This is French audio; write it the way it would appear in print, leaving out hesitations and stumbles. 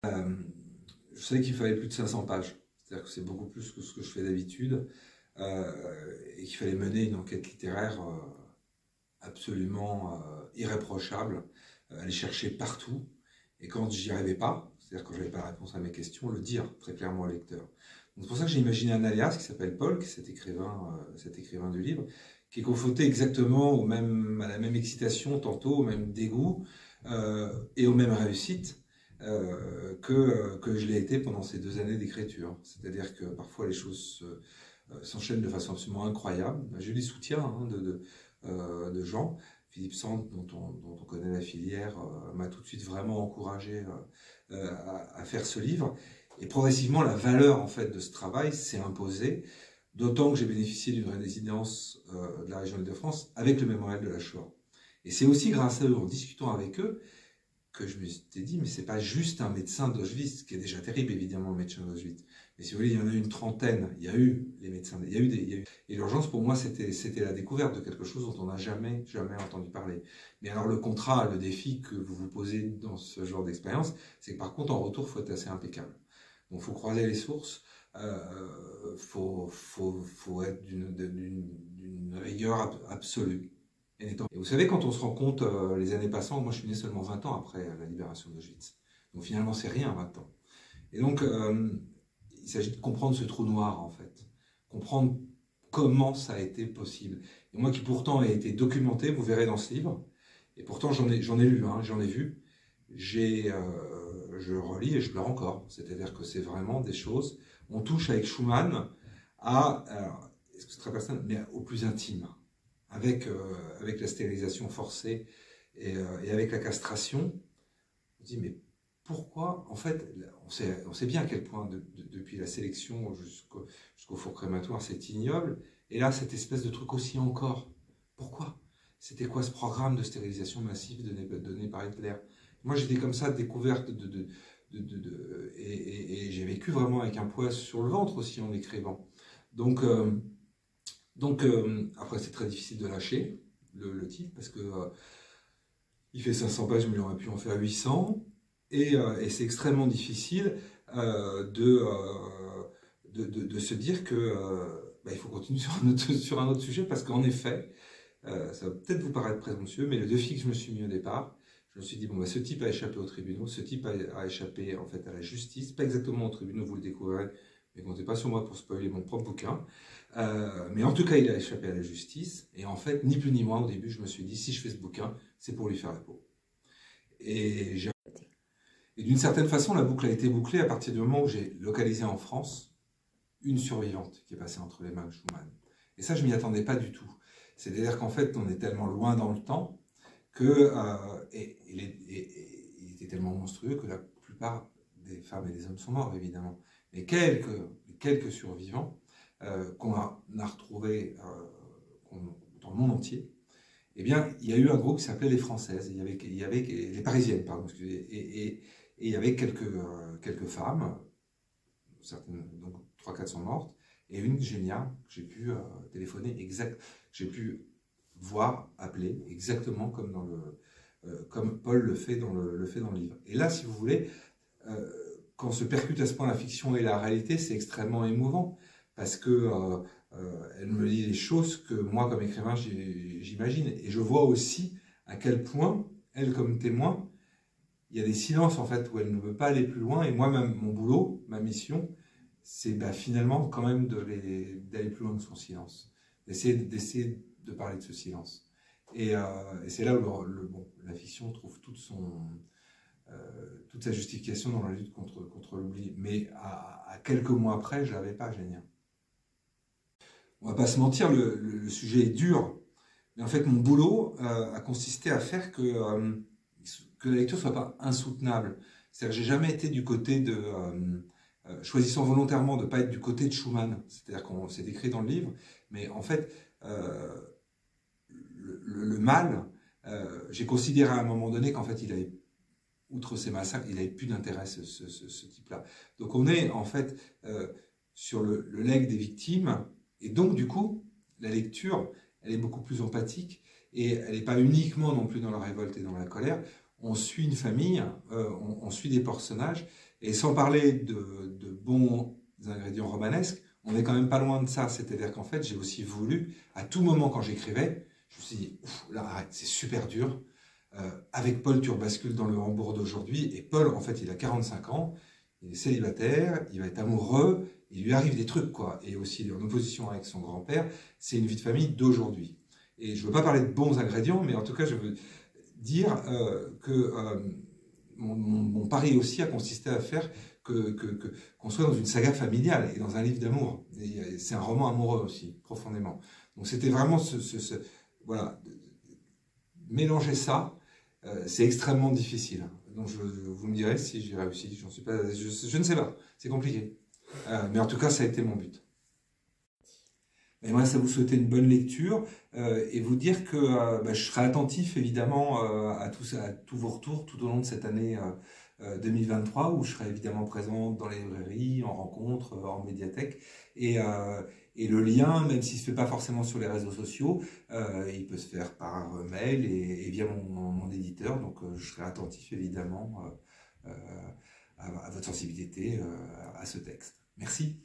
Euh, je savais qu'il fallait plus de 500 pages. C'est-à-dire que c'est beaucoup plus que ce que je fais d'habitude. Et qu'il fallait mener une enquête littéraire absolument irréprochable, aller chercher partout. Et quand j'y arrivais pas, c'est-à-dire quand je n'avais pas la réponse à mes questions, le dire très clairement au lecteur. Donc c'est pour ça que j'ai imaginé un alias qui s'appelle Paul, qui est cet écrivain du livre, qui est confronté exactement à la même excitation, tantôt au même dégoût et aux mêmes réussites que je l'ai été pendant ces 2 années d'écriture. C'est-à-dire que parfois les choses s'enchaînent de façon absolument incroyable. J'ai eu des soutiens de gens. Philippe Sand, dont on connaît la filière, m'a tout de suite vraiment encouragé à faire ce livre. Et progressivement, la valeur en fait de ce travail s'est imposée, d'autant que j'ai bénéficié d'une résidence de la région Île-de-France avec le mémorial de la Shoah. Et c'est aussi grâce à eux, en discutant avec eux, que je me suis dit, mais c'est pas juste un médecin d'Auschwitz, qui est déjà terrible, évidemment, le médecin d'Auschwitz. Mais si vous voulez, il y en a eu une trentaine, il y a eu les médecins, et l'urgence pour moi, c'était la découverte de quelque chose dont on n'a jamais entendu parler. Mais alors le contrat, le défi que vous vous posez dans ce genre d'expérience, c'est que par contre, en retour, il faut être assez impeccable. Donc il faut croiser les sources, faut être d'une rigueur absolue. Et vous savez, quand on se rend compte, les années passant, moi je suis né seulement 20 ans après la libération d'Auschwitz. Donc finalement, c'est rien, 20 ans. Et donc, il s'agit de comprendre ce trou noir, en fait. Comprendre comment ça a été possible. Et moi qui pourtant ai été documenté, vous verrez dans ce livre, et pourtant j'en ai lu, hein, j'en ai vu, je relis et je pleure encore. C'est-à-dire que c'est vraiment des choses, on touche avec Schumann est-ce que c'est très personnel, mais au plus intime. Avec la stérilisation forcée et avec la castration, on se dit mais pourquoi, en fait, on sait bien à quel point depuis la sélection jusqu'au four crématoire c'est ignoble, et là cette espèce de truc aussi encore. Pourquoi? C'était quoi ce programme de stérilisation massive donné par Hitler? Moi j'étais comme ça, découverte et j'ai vécu vraiment avec un poids sur le ventre aussi en écrivant. Donc après, c'est très difficile de lâcher le titre parce que il fait 500 pages, mais il aurait pu en faire 800. Et c'est extrêmement difficile de se dire que il faut continuer sur un autre sujet parce qu'en effet, ça va peut-être vous paraître présomptueux, mais le défi que je me suis mis au départ, je me suis dit, bon, ce type a échappé aux tribunaux, ce type a échappé en fait à la justice, pas exactement aux tribunaux, vous le découvrirez, mais comptez pas sur moi pour spoiler mon propre bouquin. Mais en tout cas, il a échappé à la justice. Et en fait, ni plus ni moins, au début, je me suis dit, si je fais ce bouquin, c'est pour lui faire la peau. Et d'une certaine façon, la boucle a été bouclée à partir du moment où j'ai localisé en France une survivante qui est passée entre les mains de Schumann. Et ça, je m'y attendais pas du tout. C'est-à-dire qu'en fait, on est tellement loin dans le temps que il était tellement monstrueux que la plupart des femmes et des hommes sont morts, évidemment. Mais quelques survivants qu'on a retrouvés dans le monde entier, eh bien, il y a eu un groupe qui s'appelait les Françaises, il y avait les Parisiennes, pardon, excusez, et il y avait quelques femmes, certaines, donc 3-4 sont mortes, et une géniale que j'ai pu téléphoner j'ai pu voir, appeler exactement comme Paul le fait dans le livre. Et là, si vous voulez, quand se percute à ce point la fiction et la réalité, c'est extrêmement émouvant parce que elle me dit des choses que moi, comme écrivain, j'imagine. Et je vois aussi à quel point, elle, comme témoin, il y a des silences en fait où elle ne veut pas aller plus loin. Et moi, même mon boulot, ma mission, c'est finalement quand même d'aller plus loin que son silence, d'essayer de parler de ce silence. Et c'est là où la fiction trouve toute sa justification dans la lutte contre l'oubli. Mais à quelques mois après, je l'avais pas, Génia. On va pas se mentir, le sujet est dur. Mais en fait, mon boulot a consisté à faire que la lecture soit pas insoutenable. C'est-à-dire que j'ai jamais été du côté de... choisissant volontairement de ne pas être du côté de Schumann. C'est-à-dire qu'on s'est écrit dans le livre. Mais en fait, le mal, j'ai considéré à un moment donné qu'en fait, il avait, outre ces massacres, il n'avait plus d'intérêt, ce type-là. Donc on est en fait sur le legs des victimes. Et donc, du coup, la lecture, elle est beaucoup plus empathique et elle n'est pas uniquement non plus dans la révolte et dans la colère. on suit une famille, on suit des personnages, et sans parler de bons ingrédients romanesques, on n'est quand même pas loin de ça. C'est-à-dire qu'en fait, j'ai aussi voulu, à tout moment quand j'écrivais, je me suis dit, là, arrête, c'est super dur. Avec Paul, tu rebascules dans le Hambourg d'aujourd'hui, et Paul, en fait, il a 45 ans, il est célibataire, il va être amoureux, il lui arrive des trucs, quoi. Et aussi, il est en opposition avec son grand-père, c'est une vie de famille d'aujourd'hui. Et je ne veux pas parler de bons ingrédients, mais en tout cas, je veux dire mon pari aussi a consisté à faire qu'on soit dans une saga familiale et dans un livre d'amour. C'est un roman amoureux aussi, profondément. Donc c'était vraiment voilà, mélanger ça, c'est extrêmement difficile. Donc vous me direz si j'ai réussi. J'en suis pas, je ne sais pas, c'est compliqué. Mais en tout cas, ça a été mon but. Et moi, ça vous souhaiter une bonne lecture et vous dire que je serai attentif évidemment à tous vos retours tout au long de cette année 2023 où je serai évidemment présent dans les librairies, en rencontre, en médiathèque. Et le lien, même s'il ne se fait pas forcément sur les réseaux sociaux, il peut se faire par mail et via mon éditeur. Donc je serai attentif évidemment à votre sensibilité à ce texte. Merci.